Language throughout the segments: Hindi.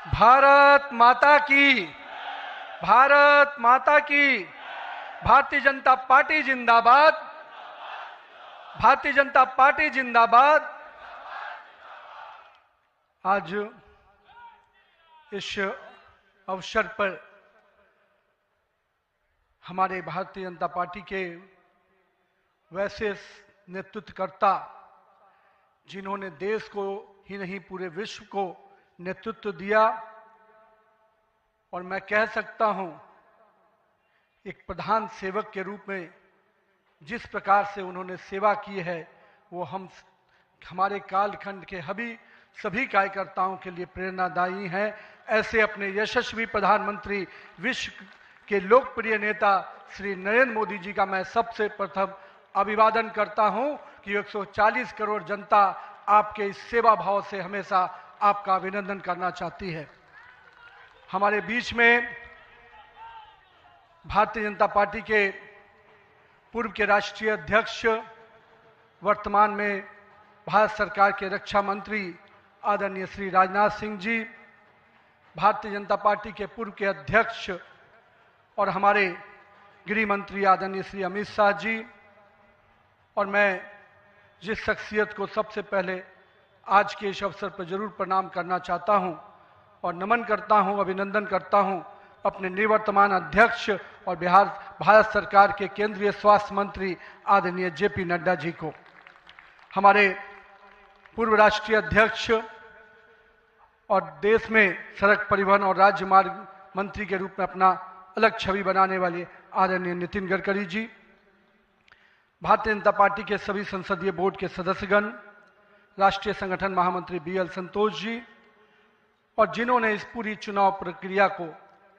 भारत माता की, भारत माता की। भारतीय जनता पार्टी जिंदाबाद, भारतीय जनता पार्टी जिंदाबाद। आज इस अवसर पर हमारे भारतीय जनता पार्टी के वैसे नेतृत्वकर्ता जिन्होंने देश को ही नहीं पूरे विश्व को नेतृत्व दिया, और मैं कह सकता हूं एक प्रधान सेवक के रूप में जिस प्रकार से उन्होंने सेवा की है वो हमारे कालखंड के सभी कार्यकर्ताओं के लिए प्रेरणादायी हैं। ऐसे अपने यशस्वी प्रधानमंत्री, विश्व के लोकप्रिय नेता श्री नरेंद्र मोदी जी का मैं सबसे प्रथम अभिवादन करता हूं कि 140 करोड़ जनता आपके इस सेवा भाव से हमेशा आपका अभिनंदन करना चाहती है। हमारे बीच में भारतीय जनता पार्टी के पूर्व के राष्ट्रीय अध्यक्ष, वर्तमान में भारत सरकार के रक्षा मंत्री आदरणीय श्री राजनाथ सिंह जी, भारतीय जनता पार्टी के पूर्व के अध्यक्ष और हमारे गृह मंत्री आदरणीय श्री अमित शाह जी, और मैं जिस शख्सियत को सबसे पहले आज के इस अवसर पर जरूर प्रणाम करना चाहता हूं और नमन करता हूं, अभिनंदन करता हूं, अपने निवर्तमान अध्यक्ष और भारत सरकार के केंद्रीय स्वास्थ्य मंत्री आदरणीय जेपी नड्डा जी को, हमारे पूर्व राष्ट्रीय अध्यक्ष और देश में सड़क परिवहन और राज्य मार्ग मंत्री के रूप में अपना अलग छवि बनाने वाले आदरणीय नितिन गडकरी जी, भारतीय जनता पार्टी के सभी संसदीय बोर्ड के सदस्यगण, राष्ट्रीय संगठन महामंत्री बीएल संतोष जी, और जिन्होंने इस पूरी चुनाव प्रक्रिया को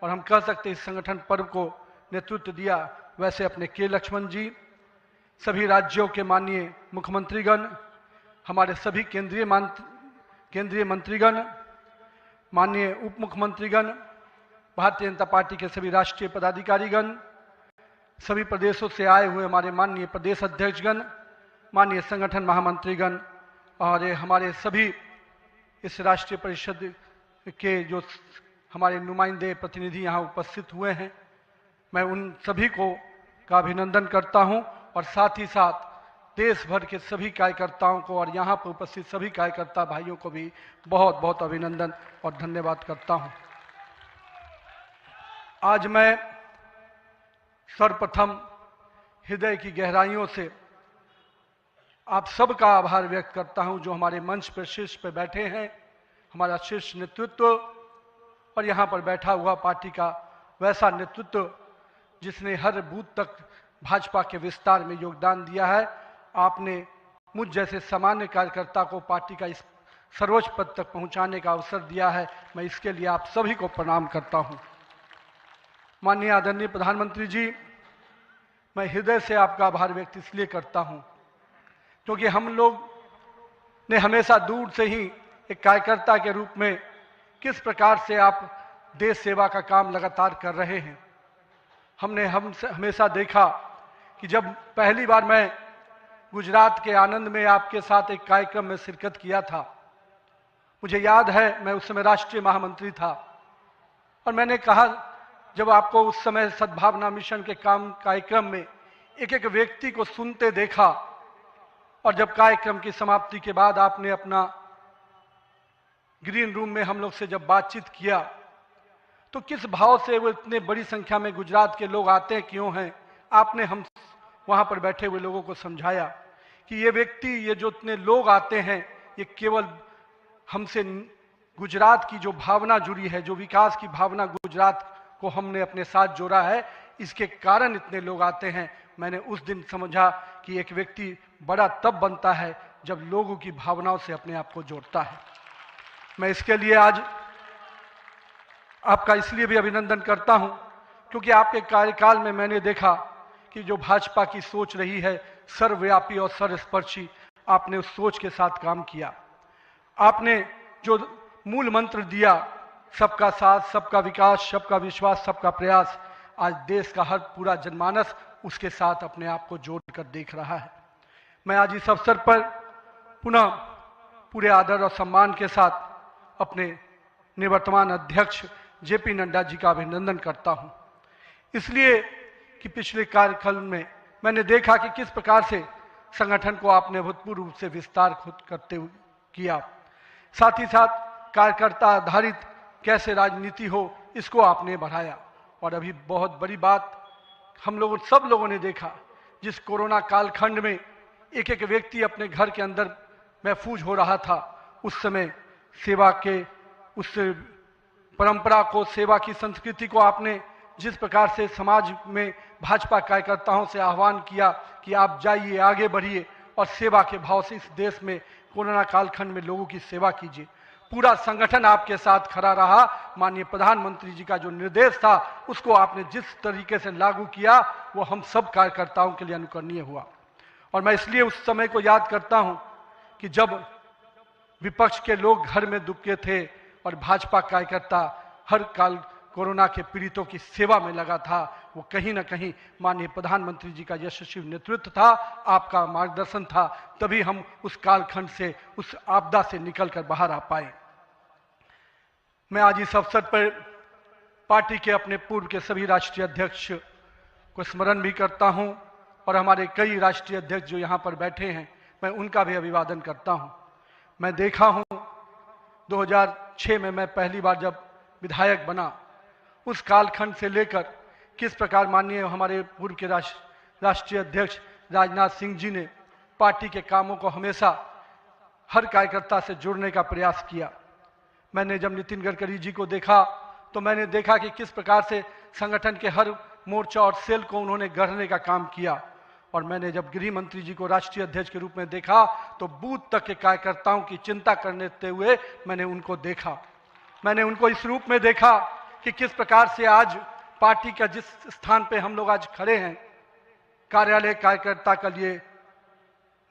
और हम कह सकते इस संगठन पर्व को नेतृत्व दिया, वैसे अपने के लक्ष्मण जी, सभी राज्यों के माननीय मुख्यमंत्रीगण, हमारे सभी केंद्रीय मंत्रीगण, माननीय उप मुख्यमंत्रीगण, भारतीय जनता पार्टी के सभी राष्ट्रीय पदाधिकारीगण, सभी प्रदेशों से आए हुए हमारे माननीय प्रदेश अध्यक्षगण, माननीय संगठन महामंत्रीगण और हमारे सभी इस राष्ट्रीय परिषद के जो हमारे नुमाइंदे प्रतिनिधि यहाँ उपस्थित हुए हैं, मैं उन सभी का अभिनंदन करता हूँ और साथ ही साथ देश भर के सभी कार्यकर्ताओं को और यहाँ पर उपस्थित सभी कार्यकर्ता भाइयों को भी बहुत बहुत अभिनंदन और धन्यवाद करता हूँ। आज मैं सर्वप्रथम हृदय की गहराइयों से आप सबका आभार व्यक्त करता हूं जो हमारे मंच पर शीर्ष पर बैठे हैं, हमारा शीर्ष नेतृत्व और यहाँ पर बैठा हुआ पार्टी का वैसा नेतृत्व जिसने हर बूथ तक भाजपा के विस्तार में योगदान दिया है। आपने मुझ जैसे सामान्य कार्यकर्ता को पार्टी का इस सर्वोच्च पद तक पहुंचाने का अवसर दिया है, मैं इसके लिए आप सभी को प्रणाम करता हूं। माननीय आदरणीय प्रधानमंत्री जी, मैं हृदय से आपका आभार व्यक्त इसलिए करता हूं क्योंकि हम लोग ने हमेशा दूर से ही एक कार्यकर्ता के रूप में किस प्रकार से आप देश सेवा का काम लगातार कर रहे हैं, हमने हमेशा देखा कि जब पहली बार मैं गुजरात के आनंद में आपके साथ एक कार्यक्रम में शिरकत किया था, मुझे याद है मैं उस समय राष्ट्रीय महामंत्री था और मैंने कहा जब आपको उस समय सद्भावना मिशन के कार्यक्रम में एक एक व्यक्ति को सुनते देखा और जब कार्यक्रम की समाप्ति के बाद आपने अपना ग्रीन रूम में हम लोग से जब बातचीत किया तो किस भाव से वो इतने बड़ी संख्या में गुजरात के लोग आते क्यों हैं, आपने हम वहां पर बैठे हुए लोगों को समझाया कि ये व्यक्ति, ये जो इतने लोग आते हैं, ये केवल हमसे गुजरात की जो भावना जुड़ी है, जो विकास की भावना गुजरात को हमने अपने साथ जोड़ा है, इसके कारण इतने लोग आते हैं। मैंने उस दिन समझा कि एक व्यक्ति बड़ा तब बनता है जब लोगों की भावनाओं से अपने आप को जोड़ता है। मैं इसके लिए आज आपका इसलिए भी अभिनंदन करता हूं क्योंकि आपके कार्यकाल में मैंने देखा कि जो भाजपा की सोच रही है सर्वव्यापी और सर्वस्पर्शी, आपने उस सोच के साथ काम किया। आपने जो मूल मंत्र दिया, सबका साथ, सबका विकास, सबका विश्वास, सबका प्रयास, आज देश का हर पूरा जनमानस उसके साथ अपने आप को जोड़कर देख रहा है। मैं आज इस अवसर पर पुनः पूरे आदर और सम्मान के साथ अपने निवर्तमान अध्यक्ष जेपी नड्डा जी का अभिनंदन करता हूं, इसलिए कि पिछले कार्यकाल में मैंने देखा कि किस प्रकार से संगठन को आपने अभूतपूर्व रूप से विस्तार खुद करते हुए किया। साथ ही साथ कार्यकर्ता आधारित कैसे राजनीति हो इसको आपने बढ़ाया। और अभी बहुत बड़ी बात हम लोगों सब लोगों ने देखा, जिस कोरोना कालखंड में एक एक व्यक्ति अपने घर के अंदर महफूज हो रहा था, उस समय सेवा के उस परंपरा को, सेवा की संस्कृति को आपने जिस प्रकार से समाज में भाजपा कार्यकर्ताओं से आह्वान किया कि आप जाइए, आगे बढ़िए और सेवा के भाव से इस देश में कोरोना कालखंड में लोगों की सेवा कीजिए। पूरा संगठन आपके साथ खड़ा रहा। माननीय प्रधानमंत्री जी का जो निर्देश था उसको आपने जिस तरीके से लागू किया वो हम सब कार्यकर्ताओं के लिए अनुकरणीय हुआ। और मैं इसलिए उस समय को याद करता हूं कि जब विपक्ष के लोग घर में दुबके थे और भाजपा कार्यकर्ता हर काल कोरोना के पीड़ितों की सेवा में लगा था, वो कहीं ना कहीं माननीय प्रधानमंत्री जी का यशस्वी नेतृत्व था, आपका मार्गदर्शन था, तभी हम उस कालखंड से, उस आपदा से निकलकर बाहर आ पाए। मैं आज इस अवसर पर पार्टी के अपने पूर्व के सभी राष्ट्रीय अध्यक्ष को स्मरण भी करता हूं और हमारे कई राष्ट्रीय अध्यक्ष जो यहां पर बैठे हैं, मैं उनका भी अभिवादन करता हूं। मैं देखा हूं 2006 में मैं पहली बार जब विधायक बना, उस कालखंड से लेकर किस प्रकार माननीय हमारे पूर्व के राष्ट्रीय अध्यक्ष राजनाथ सिंह जी ने पार्टी के कामों को हमेशा हर कार्यकर्ता से जुड़ने का प्रयास किया। मैंने जब नितिन गडकरी जी को देखा तो मैंने देखा कि किस प्रकार से संगठन के हर मोर्चा और सेल को उन्होंने गढ़ने का काम किया। और मैंने जब गृह मंत्री जी को राष्ट्रीय अध्यक्ष के रूप में देखा तो बूथ तक के कार्यकर्ताओं की चिंता करते हुए मैंने उनको देखा। मैंने उनको इस रूप में देखा कि किस प्रकार से आज पार्टी का जिस स्थान पे हम लोग आज खड़े हैं, कार्यालय कार्यकर्ता के लिए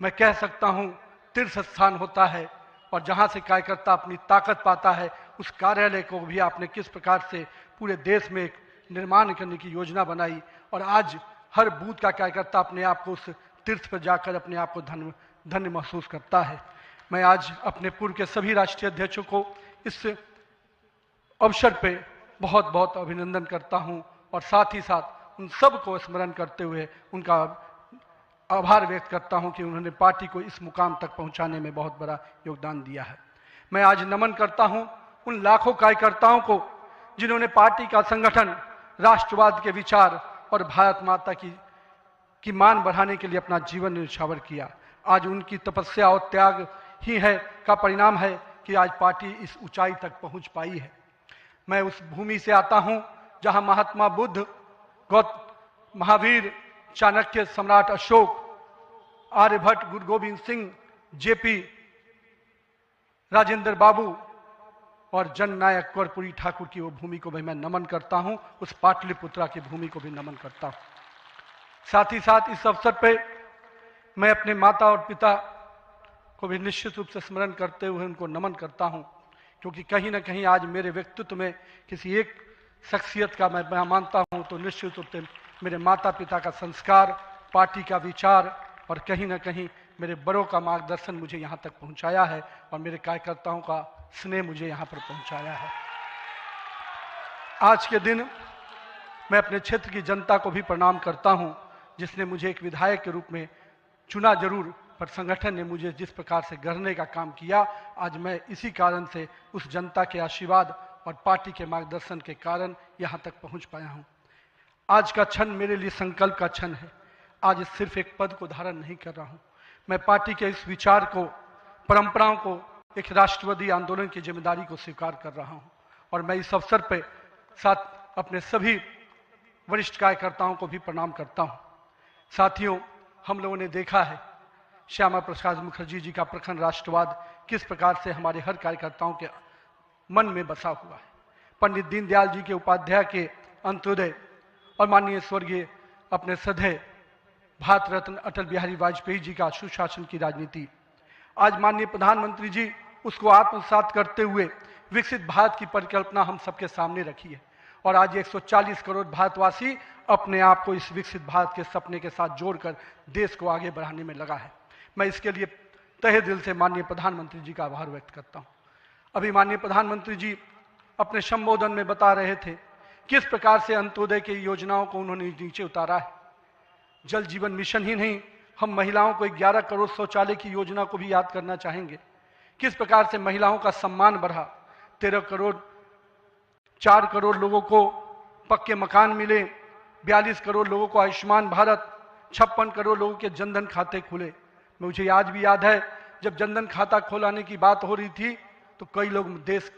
मैं कह सकता हूं तीर्थ स्थान होता है, और जहां से कार्यकर्ता अपनी ताकत पाता है, उस कार्यालय को भी आपने किस प्रकार से पूरे देश में एक निर्माण करने की योजना बनाई। और आज हर बूथ का कार्यकर्ता अपने आप को उस तीर्थ पर जाकर अपने आप को धन्य महसूस करता है। मैं आज अपने पूर्व के सभी राष्ट्रीय अध्यक्षों को इस अवसर पे बहुत बहुत अभिनंदन करता हूं और साथ ही साथ उन सब को स्मरण करते हुए उनका आभार व्यक्त करता हूं कि उन्होंने पार्टी को इस मुकाम तक पहुंचाने में बहुत बड़ा योगदान दिया है। मैं आज नमन करता हूं उन लाखों कार्यकर्ताओं को जिन्होंने पार्टी का संगठन, राष्ट्रवाद के विचार और भारत माता की मान बढ़ाने के लिए अपना जीवन न्यौछावर किया। आज उनकी तपस्या और त्याग ही है का परिणाम है कि आज पार्टी इस ऊंचाई तक पहुंच पाई है। मैं उस भूमि से आता हूं जहां महात्मा बुद्ध, महावीर, चाणक्य, सम्राट अशोक, आर्यभट्ट, गुरु गोविंद सिंह, जेपी, राजेंद्र बाबू और जननायक कर्पूरी ठाकुर की वो भूमि को भी मैं नमन करता हूं। उस पाटलिपुत्रा की भूमि को भी नमन करता हूं। साथ ही साथ इस अवसर पे मैं अपने माता और पिता को भी निश्चित रूप से स्मरण करते हुए उनको नमन करता हूं, क्योंकि कहीं ना कहीं आज मेरे व्यक्तित्व में किसी एक शख्सियत का मैं मानता हूं तो निश्चित रूप से मेरे माता पिता का संस्कार, पार्टी का विचार और कहीं ना कहीं मेरे बड़ों का मार्गदर्शन मुझे यहाँ तक पहुँचाया है और मेरे कार्यकर्ताओं का स्नेह मुझे यहाँ पर पहुँचाया है। आज के दिन मैं अपने क्षेत्र की जनता को भी प्रणाम करता हूँ, जिसने मुझे एक विधायक के रूप में चुना जरूर, पर संगठन ने मुझे जिस प्रकार से गढ़ने का काम किया, आज मैं इसी कारण से उस जनता के आशीर्वाद और पार्टी के मार्गदर्शन के कारण यहाँ तक पहुँच पाया हूँ। आज का क्षण मेरे लिए संकल्प का क्षण है। आज सिर्फ एक पद को धारण नहीं कर रहा हूँ, मैं पार्टी के इस विचार को, परंपराओं को, एक राष्ट्रवादी आंदोलन की जिम्मेदारी को स्वीकार कर रहा हूँ। और मैं इस अवसर पर साथ अपने सभी वरिष्ठ कार्यकर्ताओं को भी प्रणाम करता हूँ। साथियों, हम लोगों ने देखा है श्यामा प्रसाद मुखर्जी जी का प्रखर राष्ट्रवाद किस प्रकार से हमारे हर कार्यकर्ताओं के मन में बसा हुआ है। पंडित दीनदयाल जी के उपाध्याय के अंत्योदय और माननीय स्वर्गीय अपने सदैव भारत रत्न अटल बिहारी वाजपेयी जी का सुशासन की राजनीति, आज माननीय प्रधानमंत्री जी उसको आत्मसात करते हुए विकसित भारत की परिकल्पना हम सबके सामने रखी है। और आज 140 करोड़ भारतवासी अपने आप को इस विकसित भारत के सपने के साथ जोड़कर देश को आगे बढ़ाने में लगा है। मैं इसके लिए तहे दिल से माननीय प्रधानमंत्री जी का आभार व्यक्त करता हूँ। अभी माननीय प्रधानमंत्री जी अपने संबोधन में बता रहे थे किस प्रकार से अंत्योदय की योजनाओं को उन्होंने नीचे उतारा है। जल जीवन मिशन ही नहीं, हम महिलाओं को 11 करोड़ शौचालय की योजना को भी याद करना चाहेंगे। किस प्रकार से महिलाओं का सम्मान बढ़ा, 13 करोड़ 4 करोड़ लोगों को पक्के मकान मिले, 42 करोड़ लोगों को आयुष्मान भारत, 56 करोड़ लोगों के जनधन खाते खुले। मुझे आज भी याद है जब जनधन खाता खोलाने की बात हो रही थी तो कई लोग देश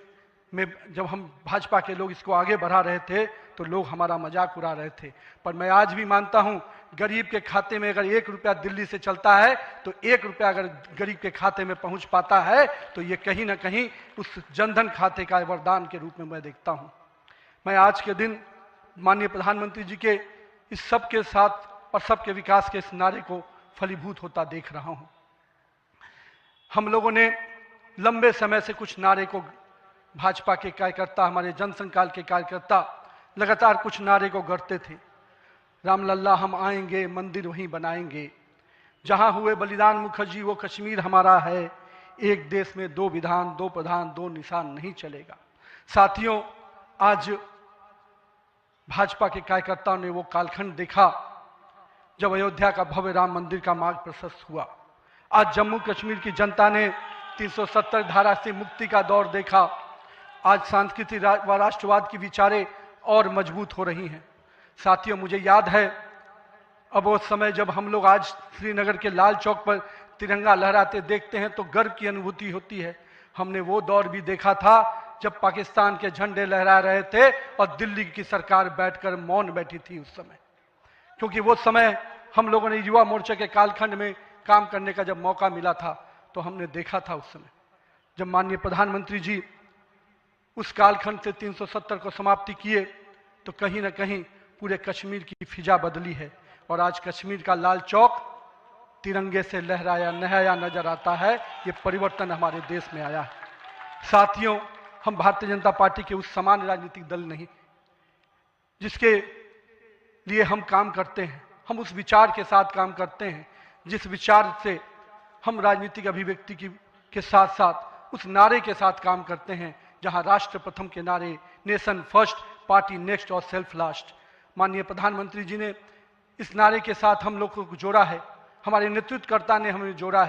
में, जब हम भाजपा के लोग इसको आगे बढ़ा रहे थे तो लोग हमारा मजाक उड़ा रहे थे। पर मैं आज भी मानता हूं गरीब के खाते में अगर 1 रुपया दिल्ली से चलता है तो 1 रुपया अगर गरीब के खाते में पहुंच पाता है तो ये कहीं ना कहीं उस जनधन खाते का वरदान के रूप में मैं देखता हूं। मैं आज के दिन माननीय प्रधानमंत्री जी के इस सब के साथ और सबके विकास के इस नारे को फलीभूत होता देख रहा हूं। हम लोगों ने लंबे समय से कुछ नारे को, भाजपा के कार्यकर्ता, हमारे जनसंकाल के कार्यकर्ता लगातार कुछ नारे को गढ़ते थे। रामलल्ला हम आएंगे, मंदिर वहीं बनाएंगे, जहां हुए बलिदान मुखर्जी वो कश्मीर हमारा है, एक देश में 2 विधान 2 प्रधान 2 निशान नहीं चलेगा। साथियों, आज भाजपा के कार्यकर्ताओं ने वो कालखंड देखा जब अयोध्या का भव्य राम मंदिर का मार्ग प्रशस्त हुआ। आज जम्मू कश्मीर की जनता ने 370 धारा से मुक्ति का दौर देखा। आज सांस्कृतिक व राष्ट्रवाद की विचारें और मजबूत हो रही हैं। साथियों, मुझे याद है अब वो समय जब हम लोग आज श्रीनगर के लाल चौक पर तिरंगा लहराते देखते हैं तो गर्व की अनुभूति होती है। हमने वो दौर भी देखा था जब पाकिस्तान के झंडे लहरा रहे थे और दिल्ली की सरकार बैठकर मौन बैठी थी उस समय, क्योंकि वो समय हम लोगों ने युवा मोर्चा के कालखंड में काम करने का जब मौका मिला था तो हमने देखा था उस समय जब माननीय प्रधानमंत्री जी उस कालखंड से 370 को समाप्ति किए तो कहीं ना कहीं पूरे कश्मीर की फिजा बदली है और आज कश्मीर का लाल चौक तिरंगे से लहराया नहाया नजर आता है। ये परिवर्तन हमारे देश में आया है। साथियों, हम भारतीय जनता पार्टी के उस सामान्य राजनीतिक दल नहीं जिसके लिए हम काम करते हैं, हम उस विचार के साथ काम करते हैं जिस विचार से हम राजनीतिक अभिव्यक्ति के साथ साथ उस नारे के साथ काम करते हैं जहां राष्ट्र प्रथम के नारे, नेशन फर्स्ट, पार्टी नेक्स्ट और सेल्फ लास्ट। माननीय प्रधानमंत्री जी ने इस नारे के साथ हम लोग को जोड़ा है, हमारे नेतृत्वकर्ता ने हमें जोड़ा है।